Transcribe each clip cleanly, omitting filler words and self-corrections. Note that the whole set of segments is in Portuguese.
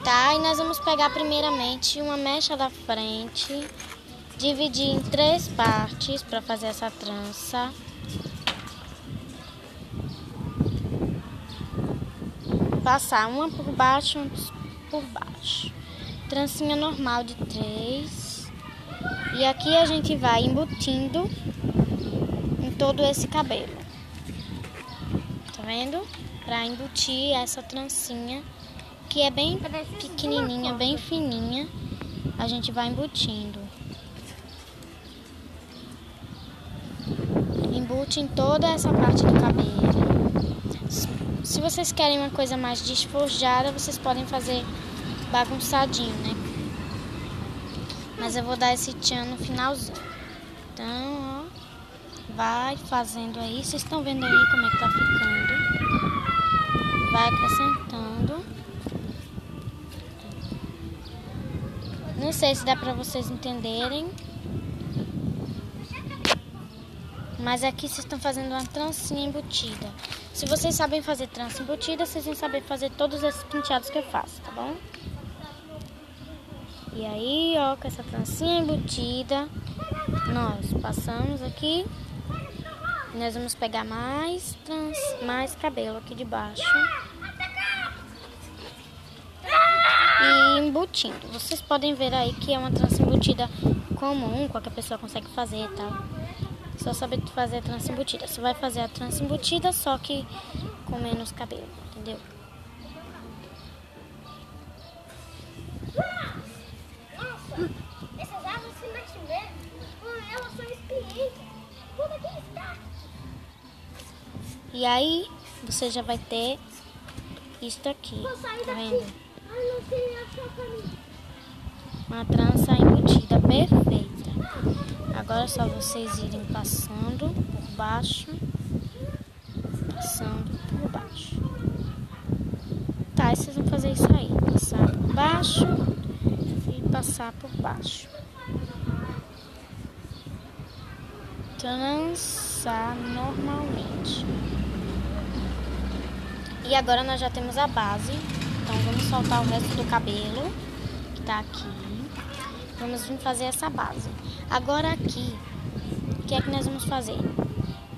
Tá, e nós vamos pegar primeiramente uma mecha da frente, dividir em 3 partes para fazer essa trança. Passar uma por baixo, uma por baixo. Trancinha normal de 3. E aqui a gente vai embutindo em todo esse cabelo. Tá vendo? Para embutir essa trancinha, que é bem pequenininha, bem fininha, a gente vai embutindo. Embute em toda essa parte do cabelo. Se vocês querem uma coisa mais despojada, vocês podem fazer bagunçadinho, né? Mas eu vou dar esse tchan no finalzinho. Então, ó, vai fazendo aí. Vocês estão vendo aí como é que tá ficando. Vai acrescentando. Não sei se dá pra vocês entenderem. Mas aqui vocês estão fazendo uma trancinha embutida. Se vocês sabem fazer trança embutida, vocês vão saber fazer todos esses penteados que eu faço, tá bom? E aí, ó, com essa trancinha embutida, nós passamos aqui. Nós vamos pegar mais cabelo aqui de baixo. E embutindo. Vocês podem ver aí que é uma trança embutida comum, qualquer pessoa consegue fazer e tal. Só saber fazer a trança embutida. Você vai fazer a trança embutida, só que com menos cabelo, entendeu? Nossa, essas árvores se mexem mesmo. Elas são experientes. Como é que está? E aí, você já vai ter isto aqui, tá vendo? Ai, não sei achar pra mim. Uma trança embutida perfeita. Agora é só vocês irem passando por baixo, passando por baixo. Tá, e vocês vão fazer isso aí, passar por baixo e passar por baixo. Trançar normalmente. E agora nós já temos a base, então vamos soltar o resto do cabelo que tá aqui. Vamos vir fazer essa base. Agora aqui, o que é que nós vamos fazer?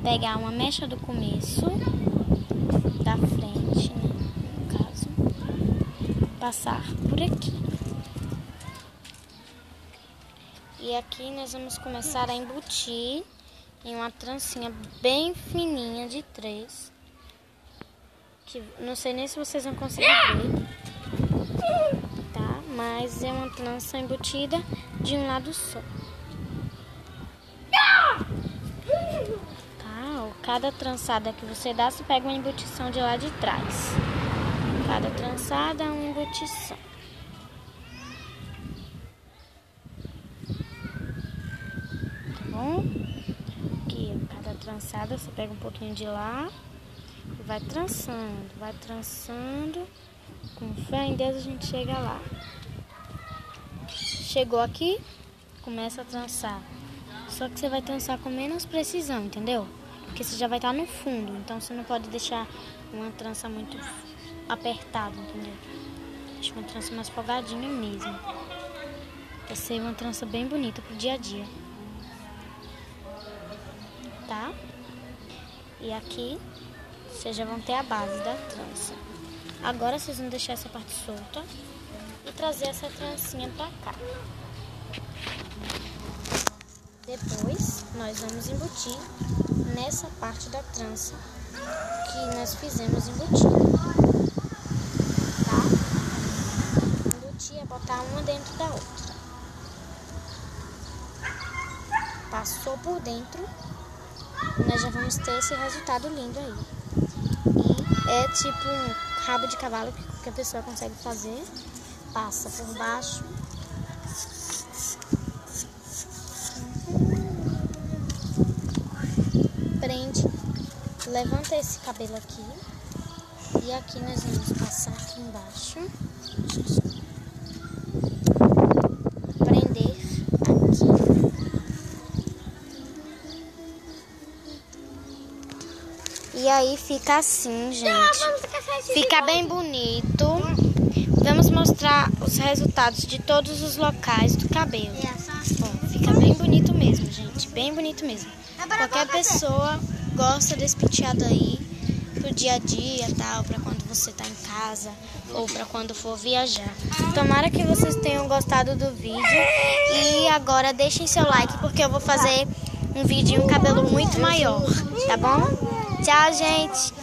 Pegar uma mecha do começo, da frente, né, no caso, passar por aqui. E aqui nós vamos começar a embutir em uma trancinha bem fininha de 3. Que não sei nem se vocês vão conseguir ver. Tá? Mas é uma trança embutida de um lado só. Tá? Cada trançada que você dá, você pega uma embutição de lá de trás. Cada trançada é uma embutição. Tá bom? Aqui, cada trançada você pega um pouquinho de lá e vai trançando. Com fé em Deus a gente chega lá. Chegou aqui, começa a trançar. Só que você vai trançar com menos precisão, entendeu? Porque você já vai estar no fundo, então você não pode deixar uma trança muito apertada, entendeu? Deixa uma trança mais folgadinha mesmo. Vai ser uma trança bem bonita pro dia a dia. Tá? E aqui vocês já vão ter a base da trança. Agora vocês vão deixar essa parte solta e trazer essa trancinha pra cá. Depois nós vamos embutir nessa parte da trança que nós fizemos embutir. Tá? Embutir é botar uma dentro da outra. Passou por dentro, nós já vamos ter esse resultado lindo aí. E é tipo um rabo de cavalo que qualquer pessoa consegue fazer. Passa por baixo. Prende. Levanta esse cabelo aqui. E aqui nós vamos passar aqui embaixo. Prender aqui. E aí fica assim, gente. Fica bem bonito. vamos mostrar os resultados de todos os locais do cabelo. Ó, fica bem bonito mesmo, gente. Bem bonito mesmo. Qualquer pessoa gosta desse penteado aí pro dia a dia, tal, pra quando você tá em casa ou pra quando for viajar. Tomara que vocês tenham gostado do vídeo. E agora deixem seu like, porque eu vou fazer um vídeo em um cabelo muito maior, tá bom? Tchau, gente!